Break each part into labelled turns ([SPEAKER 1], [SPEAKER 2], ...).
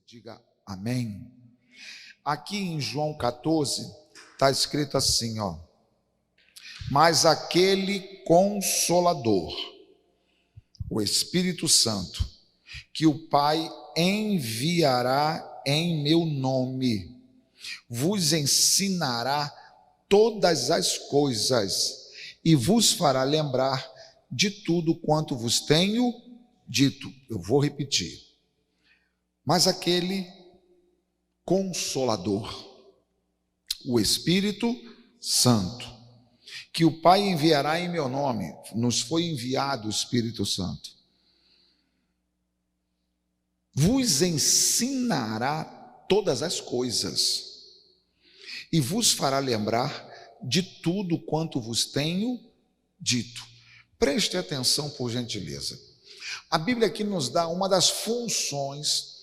[SPEAKER 1] Diga amém. Aqui em João 14 está escrito assim, ó: mas aquele Consolador, o Espírito Santo, que o Pai enviará em meu nome, vos ensinará todas as coisas e vos fará lembrar de tudo quanto vos tenho dito. Eu vou repetir. Mas aquele Consolador, o Espírito Santo, que o Pai enviará em meu nome, nos foi enviado o Espírito Santo, vos ensinará todas as coisas e vos fará lembrar de tudo quanto vos tenho dito. Preste atenção, por gentileza. A Bíblia aqui nos dá uma das funções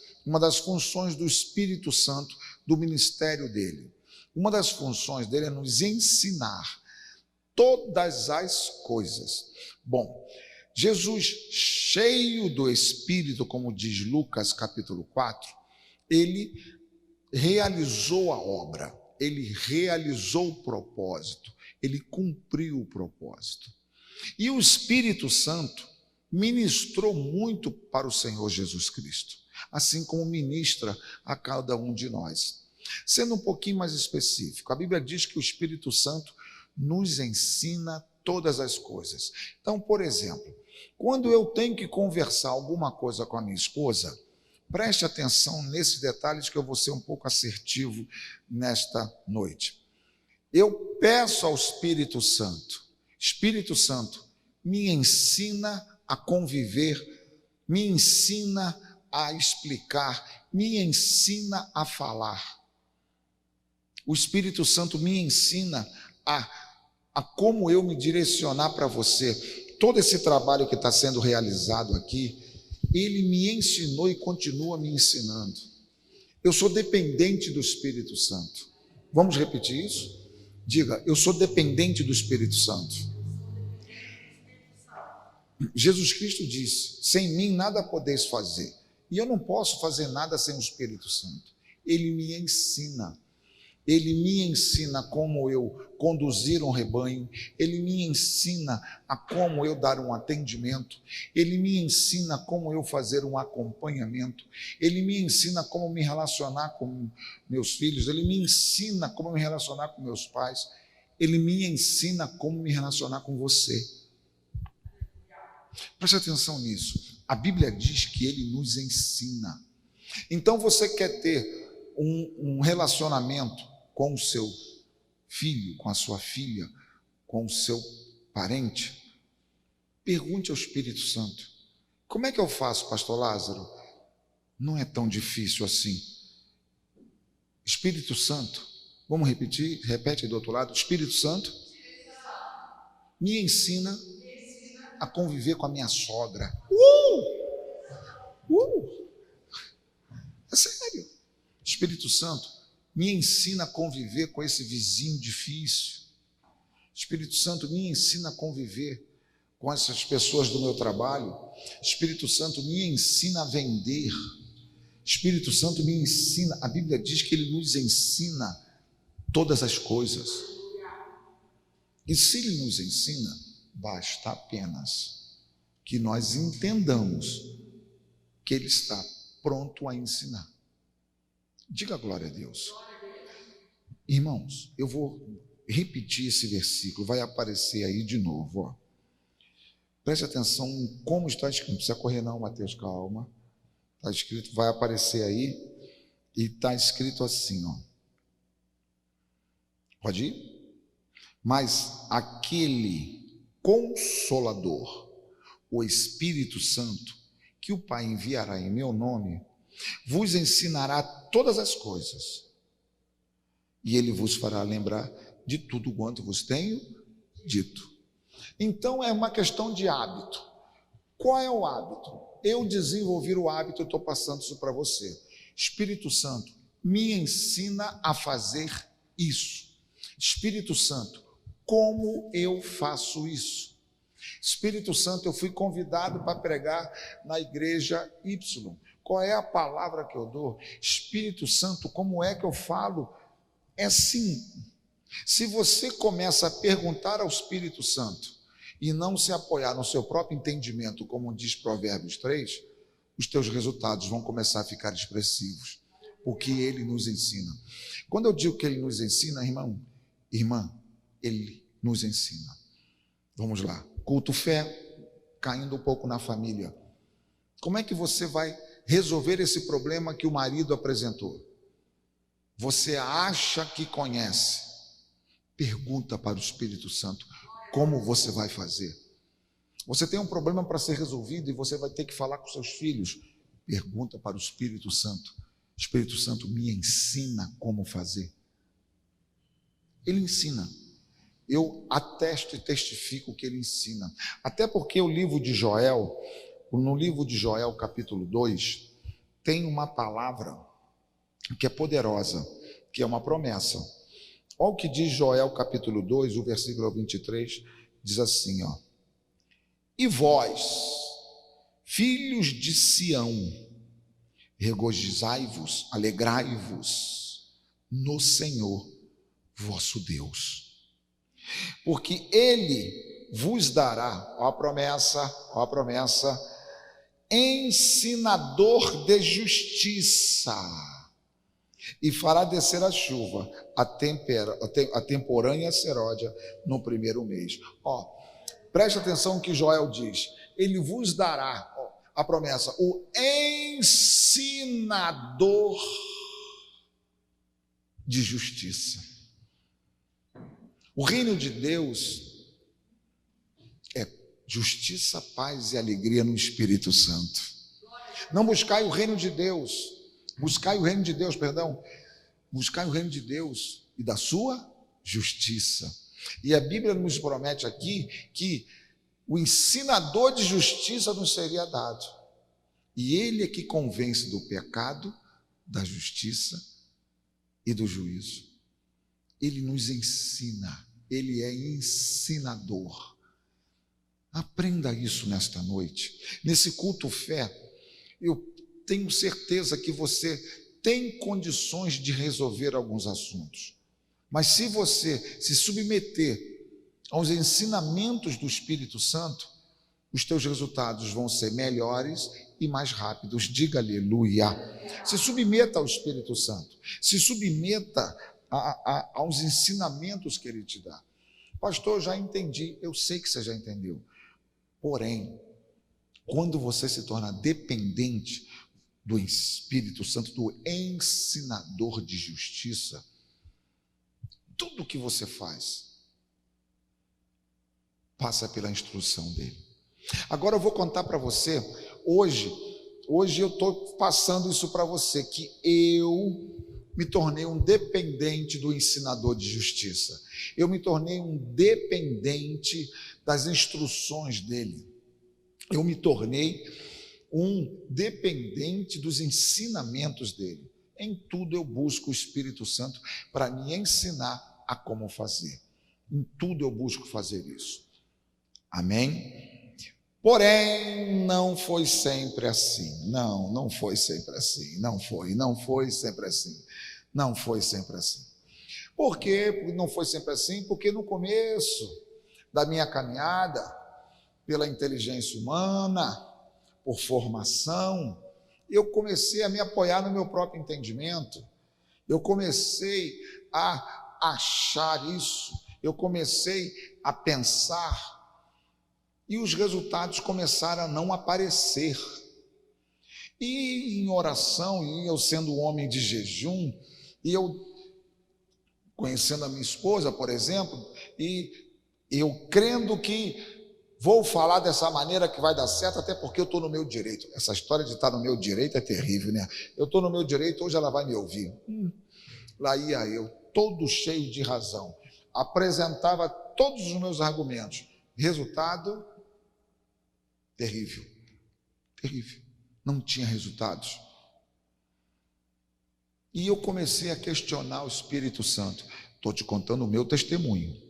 [SPEAKER 1] do Espírito Santo, do ministério dele. Uma das funções dele é nos ensinar todas as coisas. Bom, Jesus, cheio do Espírito, como diz Lucas capítulo 4, ele realizou a obra, ele realizou o propósito, ele cumpriu o propósito. E o Espírito Santo ministrou muito para o Senhor Jesus Cristo, assim como ministra a cada um de nós. Sendo um pouquinho mais específico, a Bíblia diz que o Espírito Santo nos ensina todas as coisas. Então, por exemplo, quando eu tenho que conversar alguma coisa com a minha esposa, preste atenção nesses detalhes que eu vou ser um pouco assertivo nesta noite. Eu peço ao Espírito Santo, Espírito Santo, me ensina a conviver, me ensina a explicar, me ensina a falar. O Espírito Santo me ensina a como eu me direcionar para você. Todo esse trabalho que está sendo realizado aqui, ele me ensinou e continua me ensinando. Eu sou dependente do Espírito Santo. Vamos repetir isso? Diga, eu sou dependente do Espírito Santo. Jesus Cristo disse: sem mim nada podeis fazer. E eu não posso fazer nada sem o Espírito Santo. Ele me ensina. Ele me ensina como eu conduzir um rebanho, ele me ensina a como eu dar um atendimento, ele me ensina como eu fazer um acompanhamento, ele me ensina como me relacionar com meus filhos, ele me ensina como me relacionar com meus pais, ele me ensina como me relacionar com você. Preste atenção nisso. A Bíblia diz que ele nos ensina. Então você quer ter um relacionamento com o seu filho, com a sua filha, com o seu parente, pergunte ao Espírito Santo: como é que eu faço, pastor Lázaro? Não é tão difícil assim. Espírito Santo, vamos repetir, repete aí do outro lado. Espírito Santo, me ensina a conviver com a minha sogra. É sério. Espírito Santo, me ensina a conviver com esse vizinho difícil. Espírito Santo, me ensina a conviver com essas pessoas do meu trabalho. Espírito Santo, me ensina a vender. Espírito Santo, me ensina. A Bíblia diz que ele nos ensina todas as coisas. E se ele nos ensina, basta apenas que nós entendamos que ele está pronto a ensinar. Diga glória a Deus. Irmãos, eu vou repetir esse versículo, vai aparecer aí de novo, ó. Preste atenção em como está escrito. Não precisa correr não, Mateus, calma. Está escrito, vai aparecer aí, e está escrito assim, ó. Pode ir? Mas aquele Consolador, o Espírito Santo, que o Pai enviará em meu nome, vos ensinará todas as coisas, e ele vos fará lembrar de tudo quanto vos tenho dito. Então é uma questão de hábito. Qual é o hábito? Eu desenvolvi o hábito, eu estou passando isso para você. Espírito Santo, me ensina a fazer isso. Espírito Santo, como eu faço isso? Espírito Santo, eu fui convidado para pregar na igreja Y. Qual é a palavra que eu dou? Espírito Santo, como é que eu falo? É assim. Se você começa a perguntar ao Espírito Santo e não se apoiar no seu próprio entendimento, como diz Provérbios 3, os teus resultados vão começar a ficar expressivos, porque ele nos ensina. Quando eu digo que ele nos ensina, irmã, ele nos ensina. Vamos lá. Culto fé, caindo um pouco na família. Como é que você vai resolver esse problema que o marido apresentou? Você acha que conhece? Pergunta para o Espírito Santo como você vai fazer. Você tem um problema para ser resolvido e você vai ter que falar com seus filhos. Pergunta para o Espírito Santo. Espírito Santo, me ensina como fazer. Ele ensina. Eu atesto e testifico que ele ensina. Até porque o livro de Joel, no livro de Joel, capítulo 2, tem uma palavra que é poderosa, que é uma promessa. Olha o que diz Joel, capítulo 2, o versículo 23, diz assim, ó. E vós, filhos de Sião, regozijai-vos, alegrai-vos no Senhor vosso Deus, porque ele vos dará, ó a promessa, ensinador de justiça, e fará descer a chuva, a temporânea seródia no primeiro mês. Ó, preste atenção no que Joel diz. Ele vos dará, ó, a promessa, o ensinador de justiça. O reino de Deus é justiça, paz e alegria no Espírito Santo. Não buscai o reino de Deus, buscai o reino de Deus e da sua justiça. E a Bíblia nos promete aqui que o ensinador de justiça nos seria dado. E ele é que convence do pecado, da justiça e do juízo. Ele nos ensina, ele é ensinador. Aprenda isso nesta noite. Nesse culto fé, eu tenho certeza que você tem condições de resolver alguns assuntos. Mas se você se submeter aos ensinamentos do Espírito Santo, os teus resultados vão ser melhores e mais rápidos. Diga aleluia. Se submeta ao Espírito Santo. Se submeta aos ensinamentos que ele te dá. Pastor, eu já entendi. Eu sei que você já entendeu. Porém, quando você se torna dependente do Espírito Santo, do ensinador de justiça, tudo que você faz passa pela instrução dele. Agora eu vou contar para você, hoje eu estou passando isso para você, que eu me tornei um dependente do ensinador de justiça. Eu me tornei um dependente das instruções dele. Eu me tornei um dependente dos ensinamentos dele. Em tudo eu busco o Espírito Santo para me ensinar a como fazer. Em tudo eu busco fazer isso. Amém? Porém, não foi sempre assim. Não foi sempre assim. Não foi sempre assim. Não foi sempre assim. Por que não foi sempre assim? Porque no começo da minha caminhada, pela inteligência humana, por formação, eu comecei a me apoiar no meu próprio entendimento. Eu comecei a achar isso. Eu comecei a pensar. E os resultados começaram a não aparecer. E em oração, e eu sendo um homem de jejum, e eu conhecendo a minha esposa, por exemplo, e eu crendo que vou falar dessa maneira que vai dar certo, até porque eu estou no meu direito. Essa história de estar no meu direito é terrível, né? Eu estou no meu direito, hoje ela vai me ouvir. Lá ia eu, todo cheio de razão. Apresentava todos os meus argumentos. Resultado, terrível. Terrível. Não tinha resultados. E eu comecei a questionar o Espírito Santo. Estou te contando o meu testemunho.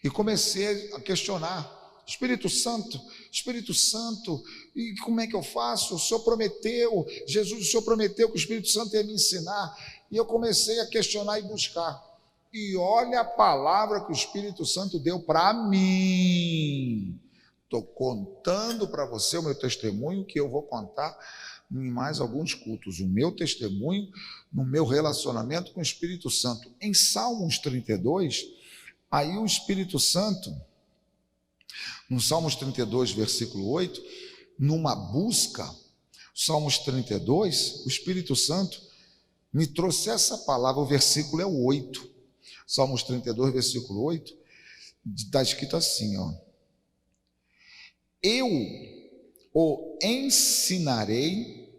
[SPEAKER 1] E comecei a questionar. Espírito Santo, e como é que eu faço? O Senhor prometeu, Jesus, o Senhor prometeu que o Espírito Santo ia me ensinar. E eu comecei a questionar e buscar. E olha a palavra que o Espírito Santo deu para mim. Estou contando para você o meu testemunho, que eu vou contar em mais alguns cultos. O meu testemunho no meu relacionamento com o Espírito Santo. Em Salmos 32, aí o Espírito Santo, no Salmos 32, versículo 8, numa busca, Salmos 32, o Espírito Santo me trouxe essa palavra, o versículo é o 8. Salmos 32, versículo 8, está escrito assim, ó. Eu o ensinarei,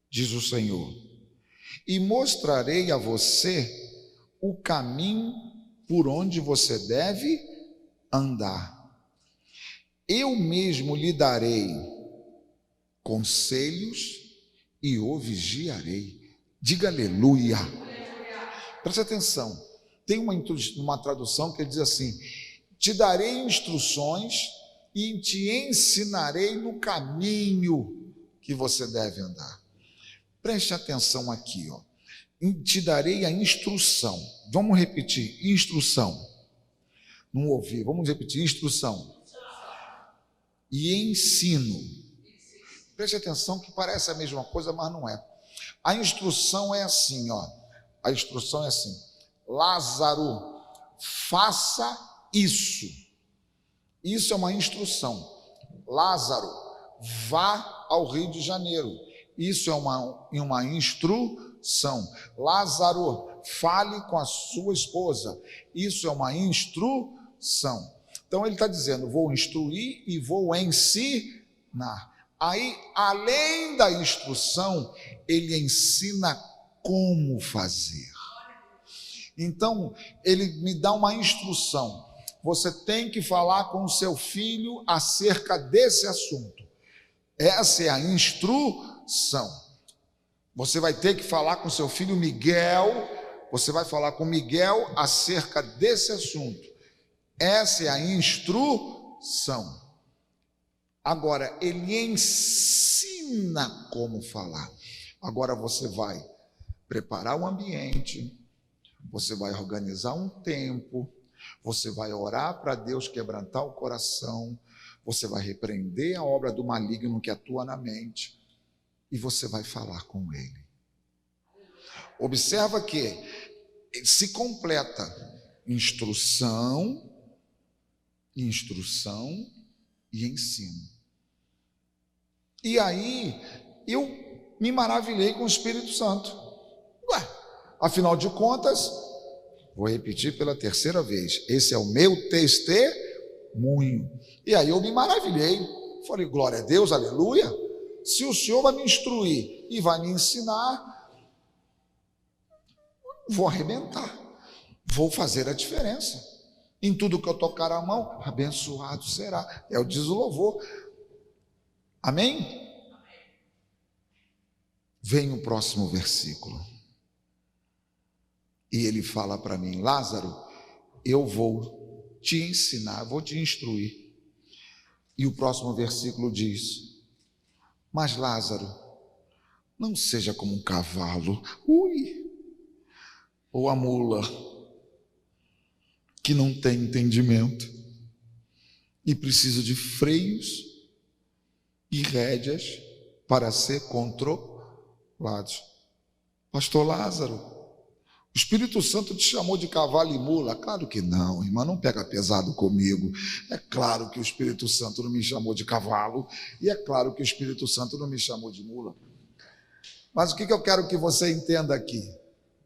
[SPEAKER 1] diz o Senhor, e mostrarei a você o caminho por onde você deve andar. Eu mesmo lhe darei conselhos e o vigiarei. Diga aleluia. Preste atenção. Tem uma tradução que diz assim: te darei instruções e te ensinarei no caminho que você deve andar. Preste atenção aqui, ó. Te darei a instrução. Vamos repetir, instrução. Não ouvi, vamos repetir, instrução. E ensino. Preste atenção que parece a mesma coisa, mas não é. A instrução é assim, ó. A instrução é assim: Lázaro, faça isso. Isso é uma instrução. Lázaro, vá ao Rio de Janeiro. Isso é uma instrução. Lázaro, fale com a sua esposa. Isso é uma instrução. Então ele está dizendo: vou instruir e vou ensinar. Aí, além da instrução, ele ensina como fazer. Então, ele me dá uma instrução. Você tem que falar com o seu filho acerca desse assunto. Essa é a instrução. Você vai ter que falar com seu filho Miguel, você vai falar com Miguel acerca desse assunto. Essa é a instrução. Agora, ele ensina como falar. Agora você vai preparar o ambiente, você vai organizar um tempo, você vai orar para Deus quebrantar o coração, você vai repreender a obra do maligno que atua na mente e você vai falar com ele. Observa que se completa instrução e ensino. E aí eu me maravilhei com o Espírito Santo. Afinal de contas, vou repetir pela terceira vez, esse é o meu testemunho. E aí eu me maravilhei, falei: glória a Deus, aleluia. Se o Senhor vai me instruir e vai me ensinar, vou arrebentar, vou fazer a diferença. Em tudo que eu tocar a mão, abençoado será. É o diz o louvor. Amém? Vem o próximo versículo. E ele fala para mim: Lázaro, eu vou te ensinar, vou te instruir. E o próximo versículo diz: mas Lázaro, não seja como um cavalo, ou a mula, que não tem entendimento e precisa de freios e rédeas para ser controlados. Pastor Lázaro, o Espírito Santo te chamou de cavalo e mula? Claro que não, irmã, não pega pesado comigo. É claro que o Espírito Santo não me chamou de cavalo e é claro que o Espírito Santo não me chamou de mula. Mas o que eu quero que você entenda aqui?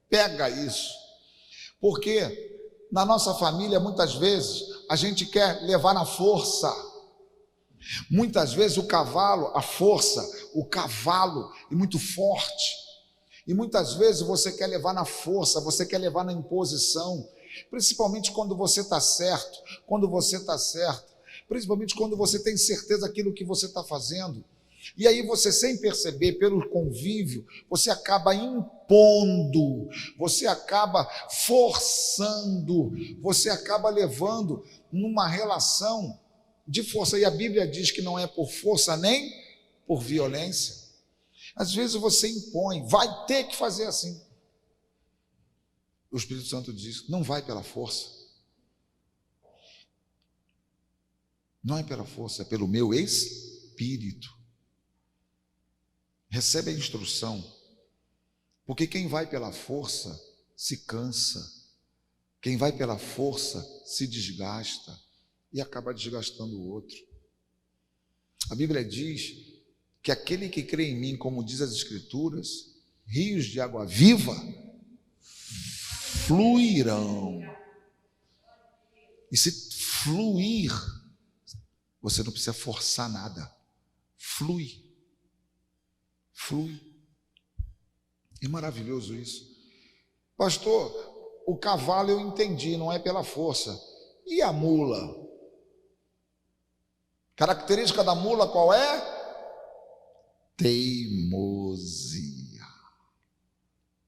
[SPEAKER 1] Pega isso, porque na nossa família, muitas vezes, a gente quer levar na força. Muitas vezes o cavalo, a força, o cavalo é muito forte. E muitas vezes você quer levar na força, você quer levar na imposição. Principalmente quando você está certo, principalmente quando você tem certeza daquilo que você está fazendo. E aí você, sem perceber, pelo convívio, você acaba impondo, você acaba forçando, você acaba levando numa relação de força. E a Bíblia diz que não é por força nem por violência. Às vezes você impõe, vai ter que fazer assim. O Espírito Santo diz, não vai pela força. Não é pela força, é pelo meu espírito. Recebe a instrução. Porque quem vai pela força se cansa. Quem vai pela força se desgasta e acaba desgastando o outro. A Bíblia diz que aquele que crê em mim, como diz as Escrituras, rios de água viva fluirão. E se fluir, você não precisa forçar nada. Flui. Flui. É maravilhoso isso. Pastor, o cavalo eu entendi, não é pela força. E a mula? Característica da mula qual é? Teimosia.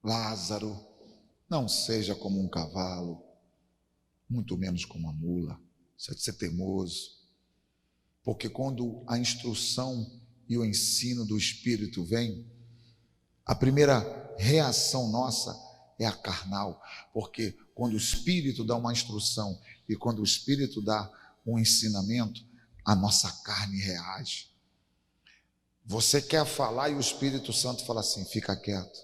[SPEAKER 1] Lázaro, não seja como um cavalo, muito menos como uma mula. Você tem que ser teimoso. Porque quando a instrução e o ensino do Espírito vem, a primeira reação nossa é a carnal, porque quando o Espírito dá uma instrução e quando o Espírito dá um ensinamento, a nossa carne reage. Você quer falar e o Espírito Santo fala assim, fica quieto.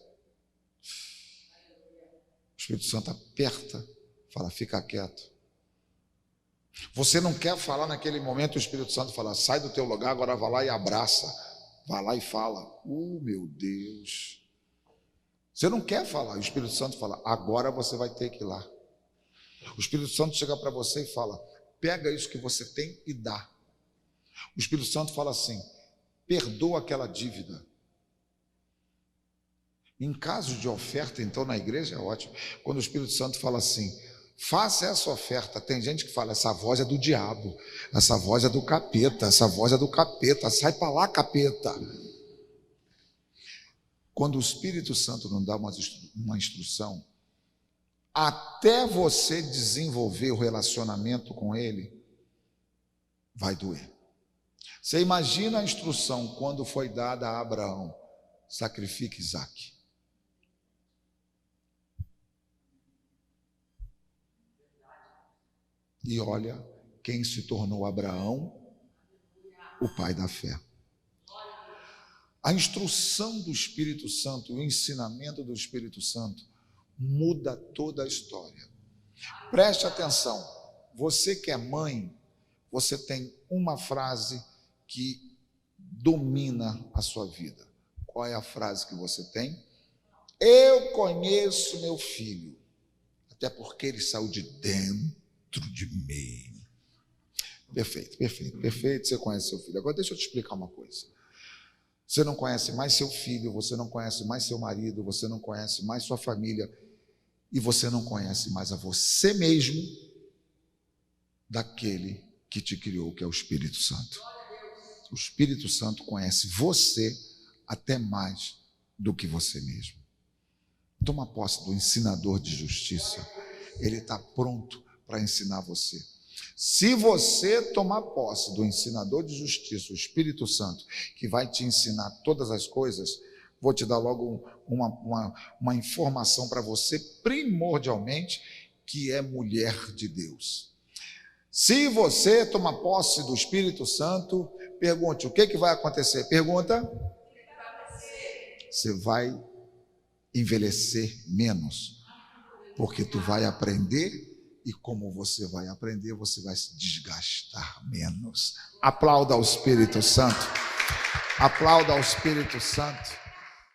[SPEAKER 1] O Espírito Santo aperta, fala, fica quieto. Você não quer falar naquele momento, o Espírito Santo fala, sai do teu lugar, agora vai lá e abraça. Vai lá e fala, meu Deus. Você não quer falar, o Espírito Santo fala, agora você vai ter que ir lá. O Espírito Santo chega para você e fala, pega isso que você tem e dá. O Espírito Santo fala assim, perdoa aquela dívida. Em caso de oferta, então, na igreja é ótimo. Quando o Espírito Santo fala assim, faça essa oferta. Tem gente que fala, essa voz é do diabo, essa voz é do capeta, essa voz é do capeta, sai para lá, capeta. Quando o Espírito Santo não dá uma instrução, até você desenvolver o relacionamento com ele, vai doer. Você imagina a instrução quando foi dada a Abraão, sacrifique Isaque. E olha quem se tornou Abraão, o pai da fé. A instrução do Espírito Santo, o ensinamento do Espírito Santo, muda toda a história. Preste atenção, você que é mãe, você tem uma frase que domina a sua vida. Qual é a frase que você tem? Eu conheço meu filho, até porque ele saiu de dentro de mim. Perfeito, perfeito, perfeito, você conhece seu filho. Agora deixa eu te explicar uma coisa. Você não conhece mais seu filho, você não conhece mais seu marido, você não conhece mais sua família e você não conhece mais a você mesmo daquele que te criou, que é o Espírito Santo. O Espírito Santo conhece você até mais do que você mesmo. Toma posse do ensinador de justiça. Ele está pronto para ensinar você. Se você tomar posse do ensinador de justiça, o Espírito Santo, que vai te ensinar todas as coisas, vou te dar logo uma informação para você, primordialmente, que é mulher de Deus. Se você tomar posse do Espírito Santo, pergunte, o que vai acontecer? Pergunta. Você vai envelhecer menos, porque tu vai aprender. E como você vai aprender, você vai se desgastar menos. Aplauda ao Espírito Santo. Aplauda ao Espírito Santo.